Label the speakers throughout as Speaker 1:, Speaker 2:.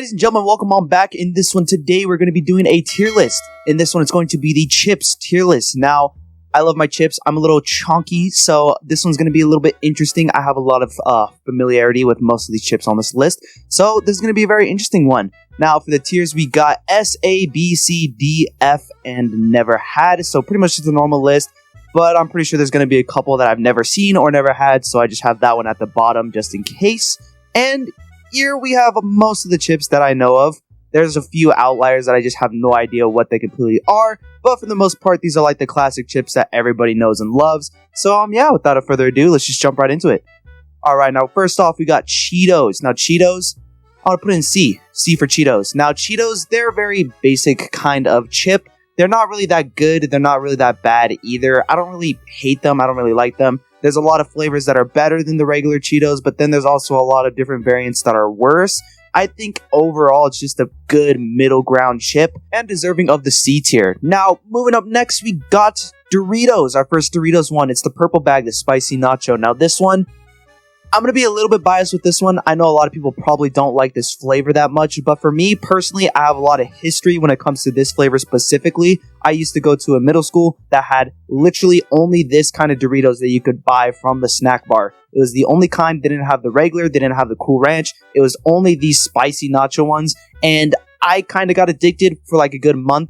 Speaker 1: Ladies and gentlemen, welcome on back. In this one today, we're going to be doing a tier list. In this one, it's going to be the chips tier list. Now, I love my chips. I'm a little chunky, so this one's going to be a little bit interesting. I have a lot of familiarity with most of these chips on this list, so this is going to be a very interesting one. Now, for the tiers, we got S, A, B, C, D, F, and never had, so pretty much just a normal list, but I'm pretty sure there's going to be a couple that I've never seen or never had, so I just have that one at the bottom just in case. And here we have most of the chips that I know of. There's a few outliers that I just have no idea what they completely are, but for the most part, these are like the classic chips that everybody knows and loves. So, yeah, without further ado, let's just jump right into it. Alright, now first off, we got Cheetos. Now, Cheetos, I'm going to put in C. C for Cheetos. Now, Cheetos, they're a very basic kind of chip. They're not really that good. They're not really that bad either. I don't really hate them. I don't really like them. There's a lot of flavors that are better than the regular Cheetos, but then there's also a lot of different variants that are worse. I think overall it's just a good middle ground chip and deserving of the C tier. Now, moving up next, we got Doritos, our first Doritos one. It's the purple bag, the spicy nacho. Now this one, I'm going to be a little bit biased with this one. I know a lot of people probably don't like this flavor that much, but for me personally, I have a lot of history when it comes to this flavor specifically. I used to go to a middle school that had literally only this kind of Doritos that you could buy from the snack bar. It was the only kind. They didn't have the regular, they didn't have the Cool Ranch. It was only these spicy nacho ones, and I kind of got addicted for like a good month,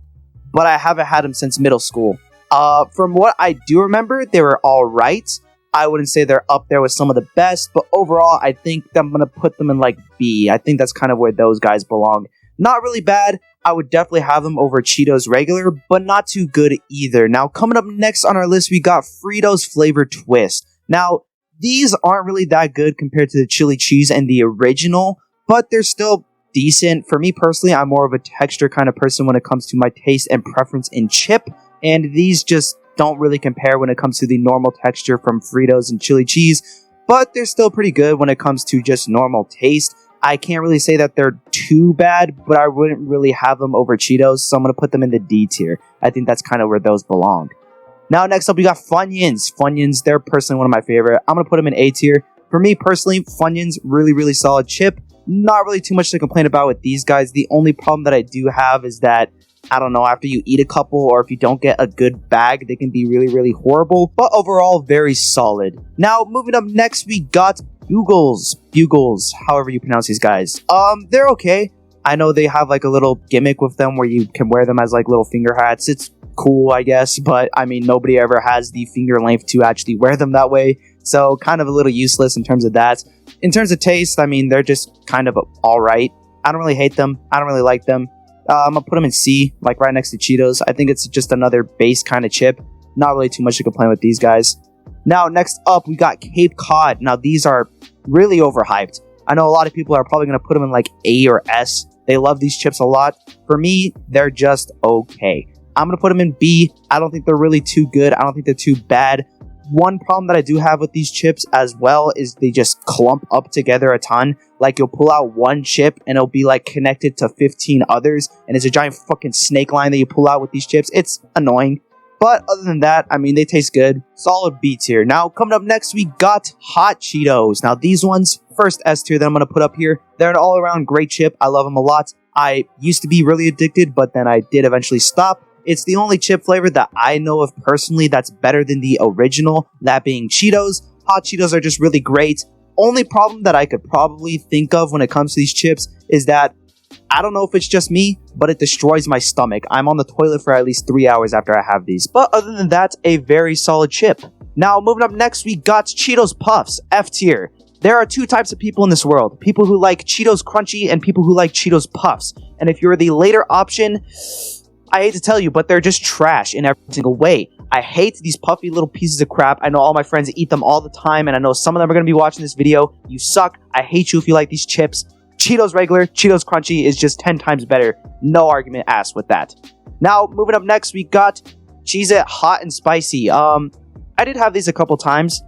Speaker 1: but I haven't had them since middle school. From what I do remember, they were alright. I wouldn't say they're up there with some of the best, but overall, I think I'm going to put them in like B. I think that's kind of where those guys belong. Not really bad. I would definitely have them over Cheetos regular, but not too good either. Now, coming up next on our list, we got Fritos Flavor Twist. Now, these aren't really that good compared to the chili cheese and the original, but they're still decent. For me personally, I'm more of a texture kind of person when it comes to my taste and preference in chip, and these just don't really compare when it comes to the normal texture from Fritos and chili cheese, but they're still pretty good when it comes to just normal taste. I can't really say that they're too bad, but I wouldn't really have them over Cheetos, so I'm going to put them in the D tier. I think that's kind of where those belong. Now, next up, we got Funyuns. Funyuns, they're personally one of my favorite. I'm going to put them in A tier. For me personally, Funyuns, really, really solid chip. Not really too much to complain about with these guys. The only problem that I do have is that I don't know, after you eat a couple or if you don't get a good bag, they can be really, really horrible, but overall, very solid. Now, moving up next, we got Bugles. Bugles, however you pronounce these guys. They're okay. I know they have like a little gimmick with them where you can wear them as like little finger hats. It's cool, I guess, but I mean, nobody ever has the finger length to actually wear them that way, so kind of a little useless in terms of that. In terms of taste, I mean, they're just kind of alright. I don't really hate them. I don't really like them. I'm going to put them in C, like right next to Cheetos. I think it's just another base kind of chip. Not really too much to complain with these guys. Now, next up, we got Cape Cod. Now, these are really overhyped. I know a lot of people are probably going to put them in like A or S. They love these chips a lot. For me, they're just okay. I'm going to put them in B. I don't think they're really too good. I don't think they're too bad. One problem that I do have with these chips as well is they just clump up together a ton. Like, you'll pull out one chip and it'll be like connected to 15 others, and it's a giant fucking snake line that you pull out with these chips. It's annoying. But other than that, I mean, they taste good. Solid B tier. Now, coming up next, we got Hot Cheetos. Now, these ones, first S tier that I'm going to put up here. They're an all-around great chip. I love them a lot. I used to be really addicted, but then I did eventually stop. It's the only chip flavor that I know of personally that's better than the original, that being Cheetos. Hot Cheetos are just really great. Only problem that I could probably think of when it comes to these chips is that I don't know if it's just me, but it destroys my stomach. I'm on the toilet for at least 3 hours after I have these. But other than that, a very solid chip. Now, moving up next, we got Cheetos Puffs, F tier. There are two types of people in this world. People who like Cheetos Crunchy and people who like Cheetos Puffs. And if you're the later option, I hate to tell you, but they're just trash in every single way. I hate these puffy little pieces of crap. I know all my friends eat them all the time, and I know some of them are going to be watching this video. You suck. I hate you if you like these chips. Cheetos regular, Cheetos Crunchy is just 10 times better. No argument asked with that. Now, moving up next, we got Cheez-It Hot and Spicy. I did have these a couple times.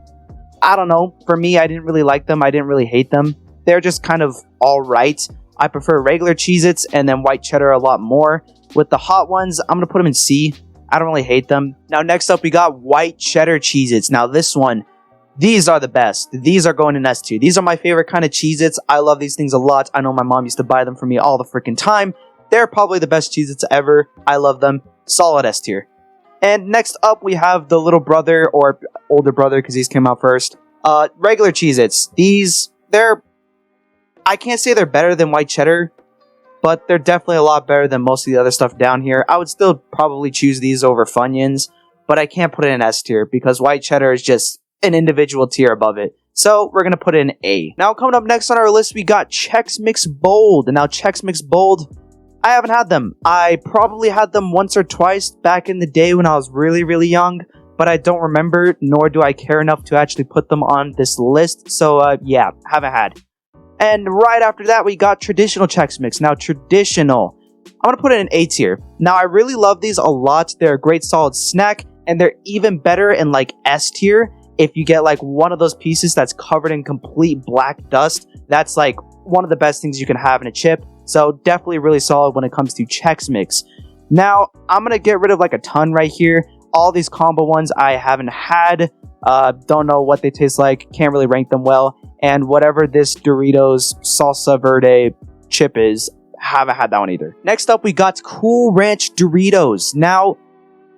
Speaker 1: I don't know. For me, I didn't really like them. I didn't really hate them. They're just kind of alright. I prefer regular Cheez-Its and then white cheddar a lot more. With the hot ones, I'm going to put them in C. I don't really hate them. Now, next up, we got white cheddar Cheez-Its. Now, this one, These are the best. These are going in S tier. These are my favorite kind of Cheez-Its. I love these things a lot. I know my mom used to buy them for me all the freaking time. They're probably the best Cheez-Its ever. I love them. Solid S tier. And next up, we have the little brother, or older brother, because these came out first. Regular Cheez-Its. These, I can't say they're better than white cheddar, but they're definitely a lot better than most of the other stuff down here. I would still probably choose these over Funyuns, but I can't put it in S tier, because white cheddar is just an individual tier above it. So we're going to put it in A. Now coming up next on our list, we got Chex Mix Bold. And now Chex Mix Bold, I haven't had them. I probably had them once or twice back in the day when I was really, really young, but I don't remember, nor do I care enough to actually put them on this list. So yeah, haven't had. And right after that, we got Traditional Chex Mix. Now traditional, I'm going to put it in A tier. Now I really love these a lot. They're a great solid snack, and they're even better in like S tier. If you get like one of those pieces that's covered in complete black dust, that's like one of the best things you can have in a chip. So definitely really solid when it comes to Chex Mix. Now, I'm going to get rid of like a ton right here. All these combo ones I haven't had. Don't know what they taste like. Can't really rank them well. And whatever this Doritos Salsa Verde chip is, haven't had that one either. Next up, we got Cool Ranch Doritos. Now,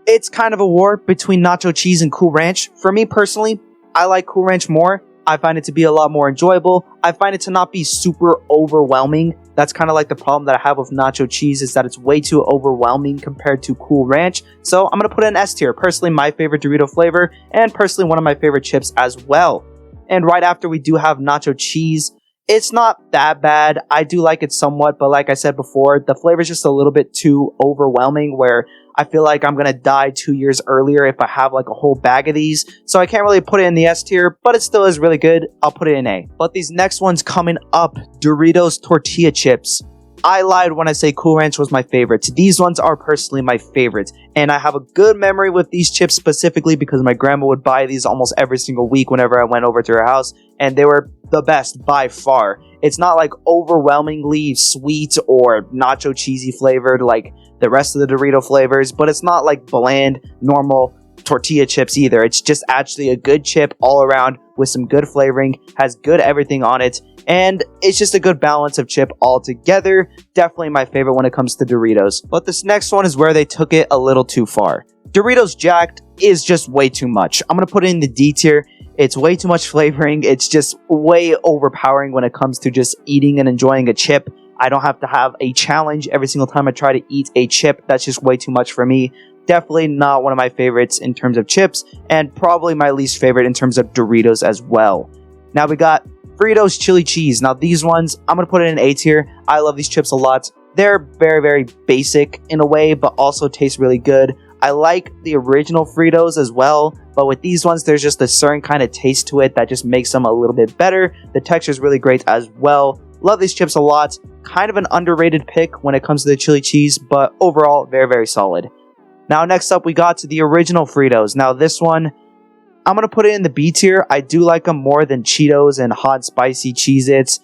Speaker 1: it's kind of a war between nacho cheese and Cool Ranch. For me personally, I like Cool Ranch more. I find it to be a lot more enjoyable. I find it to not be super overwhelming. That's kind of like the problem that I have with nacho cheese, is that it's way too overwhelming compared to Cool Ranch. So I'm going to put it in S tier. Personally, my favorite Dorito flavor, and personally one of my favorite chips as well. And right after, we do have nacho cheese. It's not that bad. I do like it somewhat, but like I said before, the flavor is just a little bit too overwhelming, where I feel like I'm going to die 2 years earlier if I have like a whole bag of these. So I can't really put it in the S tier, but it still is really good. I'll put it in A. But these next ones coming up, Doritos Tortilla Chips. I lied when I say Cool Ranch was my favorite. These ones are personally my favorite. And I have a good memory with these chips specifically because my grandma would buy these almost every single week whenever I went over to her house. And they were the best by far. It's not like overwhelmingly sweet or nacho cheesy flavored like the rest of the Dorito flavors, but it's not like bland, normal tortilla chips either. It's just actually a good chip all around with some good flavoring, has good everything on it, and it's just a good balance of chip altogether. Definitely my favorite when it comes to Doritos. But this next one is where they took it a little too far. Doritos Jacked is just way too much. I'm going to put it in the D tier. It's way too much flavoring. It's just way overpowering when it comes to just eating and enjoying a chip. I don't have to have a challenge every single time I try to eat a chip. That's just way too much for me. Definitely not one of my favorites in terms of chips, and probably my least favorite in terms of Doritos as well. Now we got Fritos Chili Cheese. Now these ones, I'm going to put it in A tier. I love these chips a lot. They're very, very basic in a way, but also taste really good. I like the original Fritos as well, but with these ones, there's just a certain kind of taste to it that just makes them a little bit better. The texture is really great as well. Love these chips a lot. Kind of an underrated pick when it comes to the chili cheese, but overall, very, very solid. Now, next up, we got to the original Fritos. Now, this one, I'm going to put it in the B tier. I do like them more than Cheetos and hot, spicy Cheez-Its,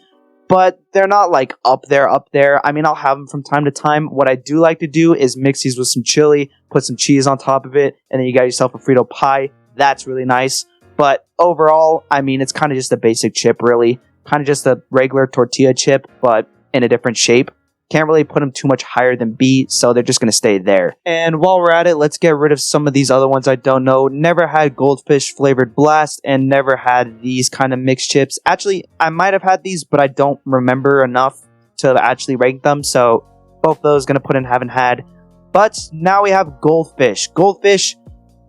Speaker 1: but they're not like up there. I mean, I'll have them from time to time. What I do like to do is mix these with some chili, put some cheese on top of it, and then you got yourself a Frito pie. That's really nice. But overall, I mean, it's kind of just a basic chip, really. Kind of just a regular tortilla chip, but in a different shape. Can't really put them too much higher than B, so they're just going to stay there. And while we're at it, let's get rid of some of these other ones I don't know. Never had Goldfish Flavored Blast, and never had these kind of mixed chips. Actually, I might have had these, but I don't remember enough to actually rank them, so both those going to put in haven't had. But now we have Goldfish. Goldfish,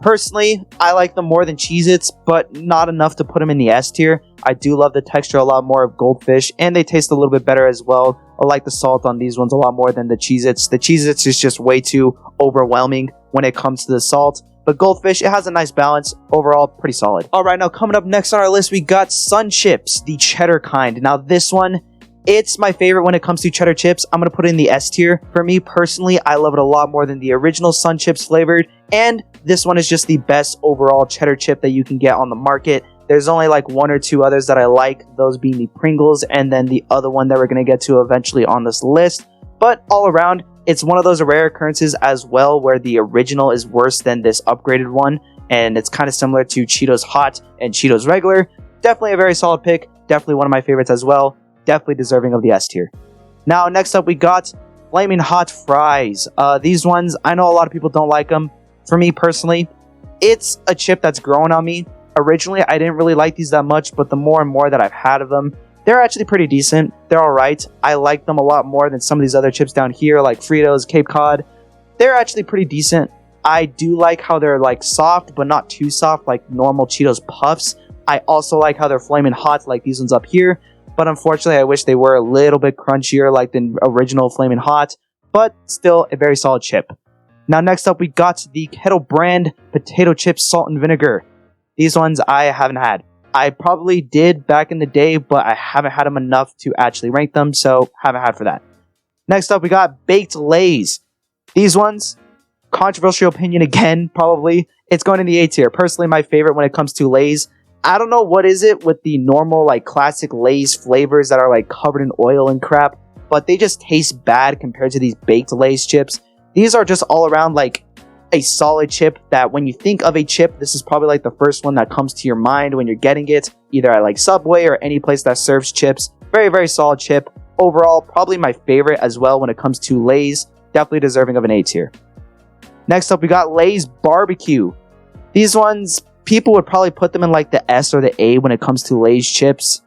Speaker 1: personally, I like them more than Cheez-Its, but not enough to put them in the S tier. I do love the texture a lot more of Goldfish, and they taste a little bit better as well. I like the salt on these ones a lot more than the Cheez-Its. The Cheez-Its is just way too overwhelming when it comes to the salt. But Goldfish, it has a nice balance. Overall, pretty solid. Alright, now coming up next on our list, we got Sun Chips, the cheddar kind. Now this one, it's my favorite when it comes to cheddar chips. I'm going to put it in the S tier. For me personally, I love it a lot more than the original Sun Chips flavored. And this one is just the best overall cheddar chip that you can get on the market. There's only like one or two others that I like, those being the Pringles and then the other one that we're going to get to eventually on this list. But all around, it's one of those rare occurrences as well where the original is worse than this upgraded one. and it's kind of similar to Cheetos Hot and Cheetos Regular. Definitely a very solid pick. Definitely one of my favorites as well. Definitely deserving of the S tier. Now, next up, we got Flaming Hot Fries. These ones, I know a lot of people don't like them. For me personally, it's a chip that's growing on me. Originally, I didn't really like these that much, but the more and more that I've had of them, they're actually pretty decent. They're alright. I like them a lot more than some of these other chips down here, like Fritos, Cape Cod. They're actually pretty decent. I do like how they're like soft, but not too soft like normal Cheetos Puffs. I also like how they're flaming hot like these ones up here. But unfortunately, I wish they were a little bit crunchier like the original Flamin' Hot, but still a very solid chip. Now next up, we got the Kettle Brand Potato Chips Salt and Vinegar. These ones I haven't had. I probably did back in the day, but I haven't had them enough to actually rank them, so haven't had for that. Next up, we got Baked Lay's. These ones, controversial opinion again, probably. It's going in the A tier. Personally, my favorite when it comes to Lay's. I don't know what is it with the normal like classic Lay's flavors that are like covered in oil and crap, but they just taste bad compared to these baked Lay's chips. These are just all around like a solid chip that when you think of a chip, this is probably like the first one that comes to your mind when you're getting it, either at like Subway or any place that serves chips. Very, very solid chip. Overall, probably my favorite as well when it comes to Lay's. Definitely deserving of an A tier. Next up, we got Lay's Barbecue. These ones, people would probably put them in like the S or the A when it comes to Lay's chips.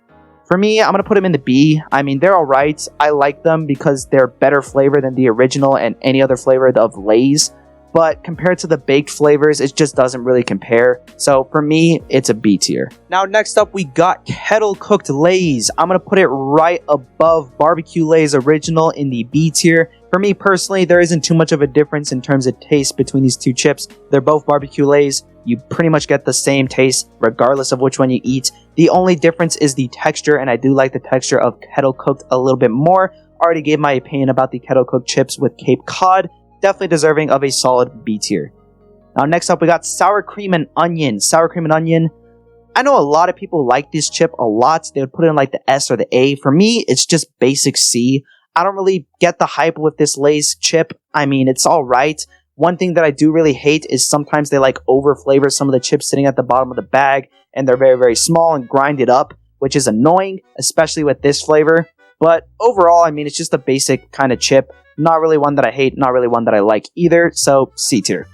Speaker 1: For me, I'm going to put them in the B. I mean, they're alright. I like them because they're better flavor than the original and any other flavor of Lay's. But compared to the baked flavors, it just doesn't really compare. So for me, it's a B tier. Now next up, we got Kettle Cooked Lay's. I'm going to put it right above Barbecue Lay's Original in the B tier. For me personally, there isn't too much of a difference in terms of taste between these two chips. They're both Barbecue Lay's. You pretty much get the same taste regardless of which one you eat. The only difference is the texture, and I do like the texture of Kettle Cooked a little bit more. Already gave my opinion about the Kettle Cooked chips with Cape Cod. Definitely deserving of a solid B tier. Now next up, we got Sour Cream and Onion. Sour Cream and Onion. I know a lot of people like this chip a lot. They would put it in like the S or the A. For me, it's just basic C. I don't really get the hype with this Lay's chip. I mean, it's alright. One thing that I do really hate is sometimes they like over flavor some of the chips sitting at the bottom of the bag, and they're very, very small and grind it up, which is annoying, especially with this flavor. But overall, I mean, it's just a basic kind of chip. Not really one that I hate, not really one that I like either, so C tier.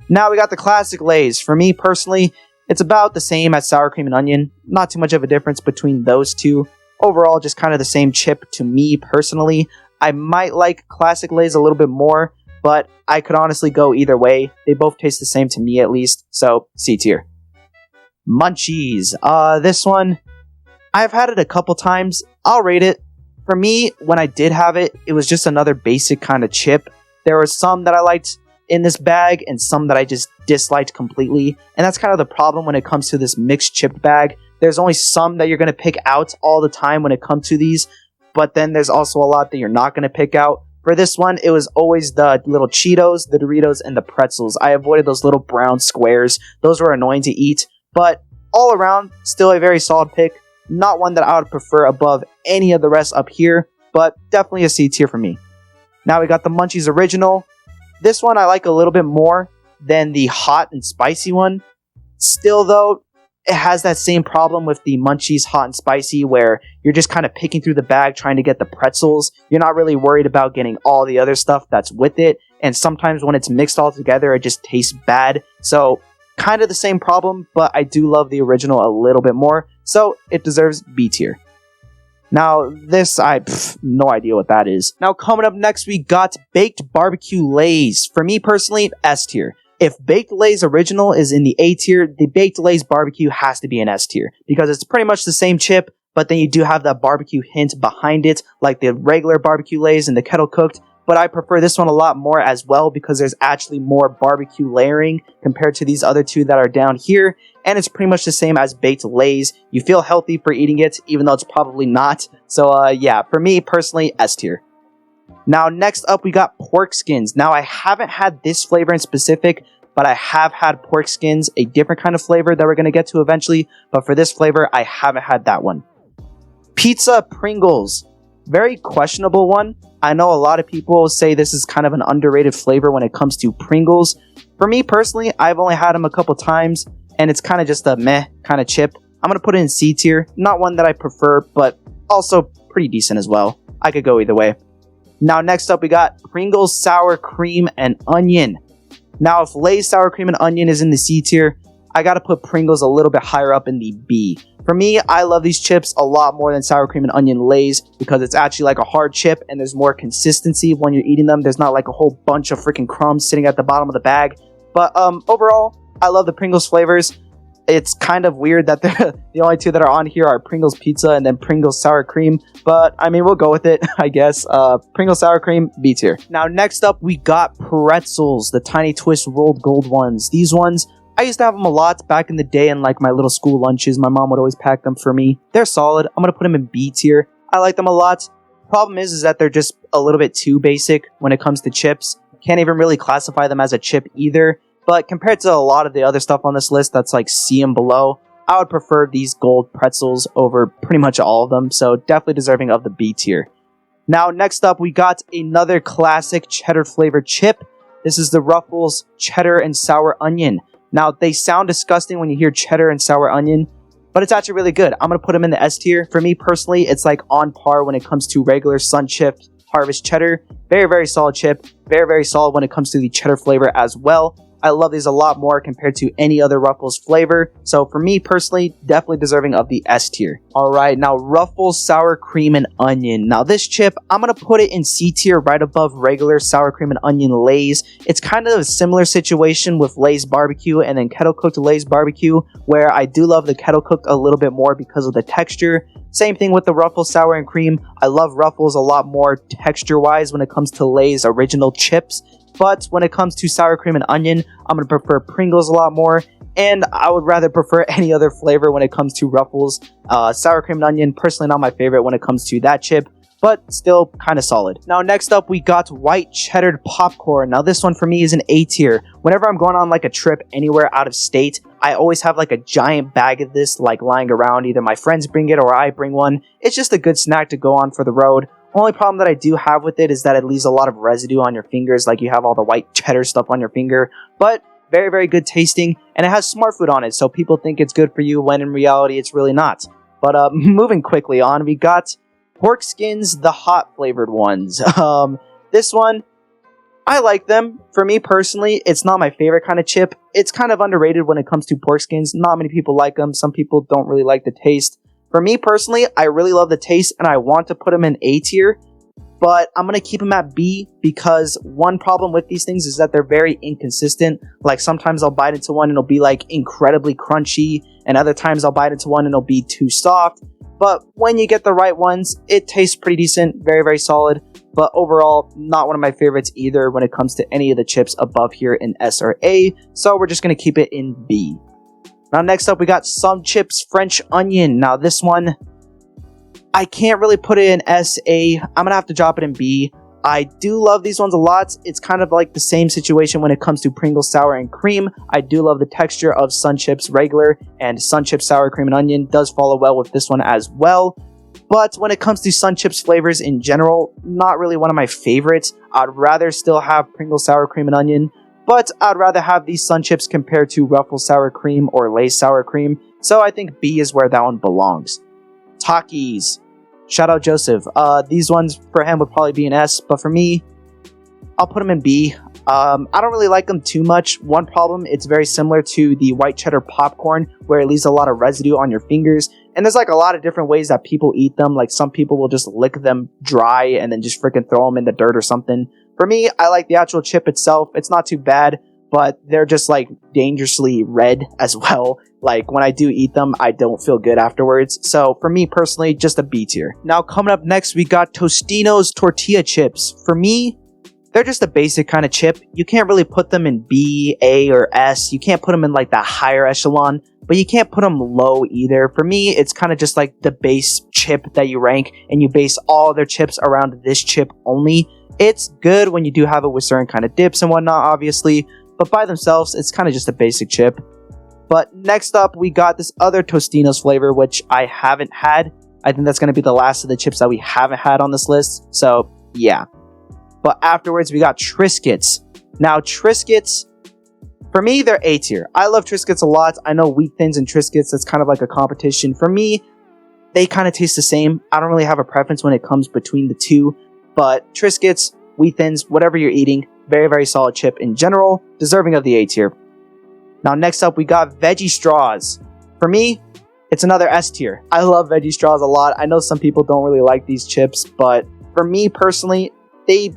Speaker 1: Now we got the classic Lay's. For me personally, it's about the same as Sour Cream and Onion. Not too much of a difference between those two. Overall, just kind of the same chip to me personally. I might like classic Lay's a little bit more, but I could honestly go either way. They both taste the same to me at least, so C tier. Munchies. This one, I've had it a couple times. I'll rate it. For me, when I did have it, it was just another basic kind of chip. There were some that I liked in this bag and some that I just disliked completely. And that's kind of the problem when it comes to this mixed chip bag. There's only some that you're going to pick out all the time when it comes to these. But then there's also a lot that you're not going to pick out. For this one, it was always the little Cheetos, the Doritos, and the pretzels. I avoided those little brown squares. Those were annoying to eat. But all around, still a very solid pick. Not one that I would prefer above any of the rest up here, but definitely a C tier for me. Now we got the Munchies Original. This one I like a little bit more than the hot and spicy one. Still though, it has that same problem with the Munchies Hot and Spicy where you're just kind of picking through the bag trying to get the pretzels. You're not really worried about getting all the other stuff that's with it, and sometimes when it's mixed all together, it just tastes bad. So kind of the same problem, but I do love the original a little bit more, so it deserves B tier. Now, this, no idea what that is. Now, coming up next, we got Baked Barbecue Lay's. For me personally, S tier. If Baked Lay's Original is in the A tier, the Baked Lay's Barbecue has to be an S tier, because it's pretty much the same chip, but then you do have that barbecue hint behind it, like the regular Barbecue Lay's and the Kettle Cooked. But I prefer this one a lot more as well because there's actually more barbecue layering compared to these other two that are down here. And it's pretty much the same as Baked Lay's. You feel healthy for eating it, even though it's probably not. So yeah, for me personally, S tier. Now next up, we got pork skins. Now I haven't had this flavor in specific, but I have had pork skins, a different kind of flavor that we're going to get to eventually. But for this flavor, I haven't had that one. Pizza Pringles. Very questionable one. I know a lot of people say this is kind of an underrated flavor when it comes to Pringles. For me personally, I've only had them a couple times, and it's kind of just a meh kind of chip. I'm going to put it in C tier. Not one that I prefer, but also pretty decent as well. I could go either way. Now, next up, we got Pringles Sour Cream and Onion. Now, if Lay's Sour Cream and Onion is in the C tier, I got to put Pringles a little bit higher up in the B. For me, I love these chips a lot more than Sour Cream and Onion Lay's because it's actually like a hard chip and there's more consistency when you're eating them. There's not like a whole bunch of freaking crumbs sitting at the bottom of the bag. But overall, I love the Pringles flavors. It's kind of weird that the only two that are on here are Pringles Pizza and then Pringles Sour Cream. But, I mean, we'll go with it, I guess. Pringles Sour Cream, B tier. Now, next up, we got pretzels, the Tiny Twist rolled gold ones. These ones, I used to have them a lot back in the day in, like, my little school lunches. My mom would always pack them for me. They're solid. I'm going to put them in B tier. I like them a lot. Problem is that they're just a little bit too basic when it comes to chips. Can't even really classify them as a chip either. But compared to a lot of the other stuff on this list that's like C and below, I would prefer these gold pretzels over pretty much all of them. So definitely deserving of the B tier. Now next up, we got another classic cheddar flavored chip. This is the Ruffles Cheddar and Sour Onion. Now they sound disgusting when you hear cheddar and sour onion, but it's actually really good. I'm going to put them in the S tier. For me personally, it's like on par when it comes to regular Sun Chips Harvest Cheddar. Very, very solid chip. Very, very solid when it comes to the cheddar flavor as well. I love these a lot more compared to any other Ruffles flavor. So for me personally, definitely deserving of the S tier. Alright, now Ruffles Sour Cream and Onion. Now this chip, I'm going to put it in C tier right above regular Sour Cream and Onion Lay's. It's kind of a similar situation with Lay's Barbecue and then Kettle Cooked Lay's Barbecue, where I do love the Kettle Cooked a little bit more because of the texture. Same thing with the Ruffles Sour and Cream. I love Ruffles a lot more texture-wise when it comes to Lay's original chips. But when it comes to Sour Cream and Onion, I'm going to prefer Pringles a lot more. And I would rather prefer any other flavor when it comes to Ruffles. Sour Cream and Onion, personally not my favorite when it comes to that chip, but still kind of solid. Now next up, we got White Cheddar Popcorn. Now this one for me is an A tier. Whenever I'm going on like a trip anywhere out of state, I always have like a giant bag of this like lying around. Either my friends bring it or I bring one. It's just a good snack to go on for the road. Only problem that I do have with it is that it leaves a lot of residue on your fingers, like you have all the white cheddar stuff on your finger, but very, very good tasting, and it has smart food on it, so people think it's good for you when in reality it's really not. But moving quickly on, we got Pork Skins, the hot flavored ones. This one, I like them. For me personally, it's not my favorite kind of chip. It's kind of underrated when it comes to pork skins. Not many people like them. Some people don't really like the taste. For me personally, I really love the taste and I want to put them in A tier, but I'm going to keep them at B because one problem with these things is that they're very inconsistent. Like sometimes I'll bite into one and it'll be like incredibly crunchy, and other times I'll bite into one and it'll be too soft. But when you get the right ones, it tastes pretty decent, very, very solid. But overall, not one of my favorites either when it comes to any of the chips above here in S or A. So we're just going to keep it in B. Now next up, we got Some Chips French Onion. Now this one, I can't really put it in S, A. I'm going to have to drop it in B. I do love these ones a lot. It's kind of like the same situation when it comes to Pringles Sour and Cream. I do love the texture of Sun Chips Regular, and Sun Chips Sour Cream and Onion does follow well with this one as well. But when it comes to Sun Chips flavors in general, not really one of my favorites. I'd rather still have Pringles Sour Cream and Onion, but I'd rather have these Sun Chips compared to Ruffles Sour Cream or Lay's Sour Cream, so I think B is where that one belongs. Takis. Shout out Joseph. These ones for him would probably be an S, but for me, I'll put them in B. I don't really like them too much. One problem, it's very similar to the white cheddar popcorn, where it leaves a lot of residue on your fingers. And there's like a lot of different ways that people eat them. Like some people will just lick them dry and then just freaking throw them in the dirt or something. For me, I like the actual chip itself. It's not too bad, but they're just like dangerously red as well. Like when I do eat them, I don't feel good afterwards. So for me personally, just a B tier. Now coming up next, we got Tostino's tortilla chips. For me, they're just a basic kind of chip. You can't really put them in B, A, or S. You can't put them in like the higher echelon, but you can't put them low either. For me, it's kind of just like the base chip that you rank, and you base all their chips around this chip only. It's good when you do have it with certain kind of dips and whatnot, obviously, but by themselves, it's kind of just a basic chip. But next up, we got this other Tostino's flavor, which I haven't had. I think that's going to be the last of the chips that we haven't had on this list. So, yeah. But afterwards, we got Triscuits. Now, Triscuits, For me, they're A tier. I love Triscuits a lot. I know Wheat Thins and Triscuits, that's kind of like a competition. For me, they kind of taste the same. I don't really have a preference when it comes between the two, but Triscuits, Wheat Thins, whatever you're eating, very, very solid chip in general, deserving of the A tier. Now, next up, we got Veggie Straws. For me, it's another S tier. I love Veggie Straws a lot. I know some people don't really like these chips, but for me personally, they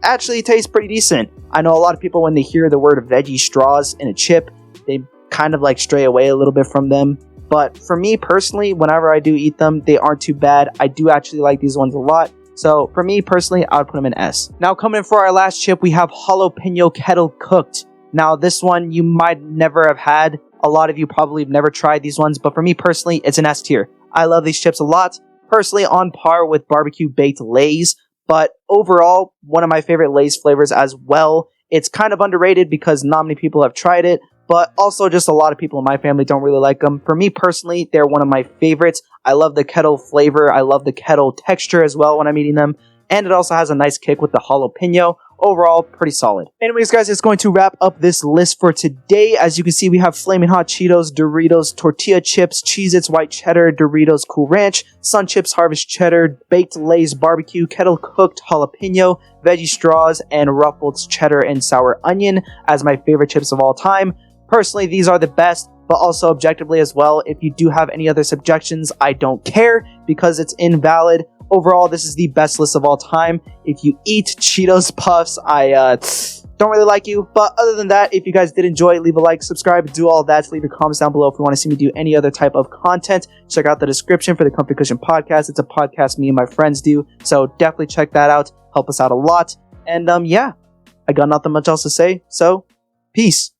Speaker 1: actually taste pretty decent. I know a lot of people, when they hear the word Veggie Straws in a chip, they kind of like stray away a little bit from them. But for me personally, whenever I do eat them, they aren't too bad. I do actually like these ones a lot. So for me personally, I would put them in S. Now coming in for our last chip, we have Jalapeno Kettle Cooked. Now this one you might never have had. A lot of you probably have never tried these ones, but for me personally, it's an S tier. I love these chips a lot. Personally, on par with barbecue baked Lay's, but overall, one of my favorite Lay's flavors as well. It's kind of underrated because not many people have tried it, but also just a lot of people in my family don't really like them. For me personally, they're one of my favorites. I love the kettle flavor. I love the kettle texture as well when I'm eating them. And it also has a nice kick with the jalapeno. Overall, pretty solid. Anyways, guys, it's going to wrap up this list for today. As you can see, we have Flamin' Hot Cheetos, Doritos, Tortilla Chips, Cheez-Its White Cheddar, Doritos Cool Ranch, Sun Chips Harvest Cheddar, Baked Lay's Barbecue, Kettle Cooked Jalapeno, Veggie Straws, and Ruffles Cheddar and Sour Onion as my favorite chips of all time. Personally, these are the best, but also objectively as well. If you do have any other subjections, I don't care because it's invalid. Overall, this is the best list of all time. If you eat Cheetos Puffs, I don't really like you. But other than that, if you guys did enjoy, leave a like, subscribe, do all that. Leave your comments down below if you want to see me do any other type of content. Check out the description for the Comfy Cushion Podcast. It's a podcast me and my friends do. So definitely check that out. Help us out a lot. And yeah, I got nothing much else to say. So peace.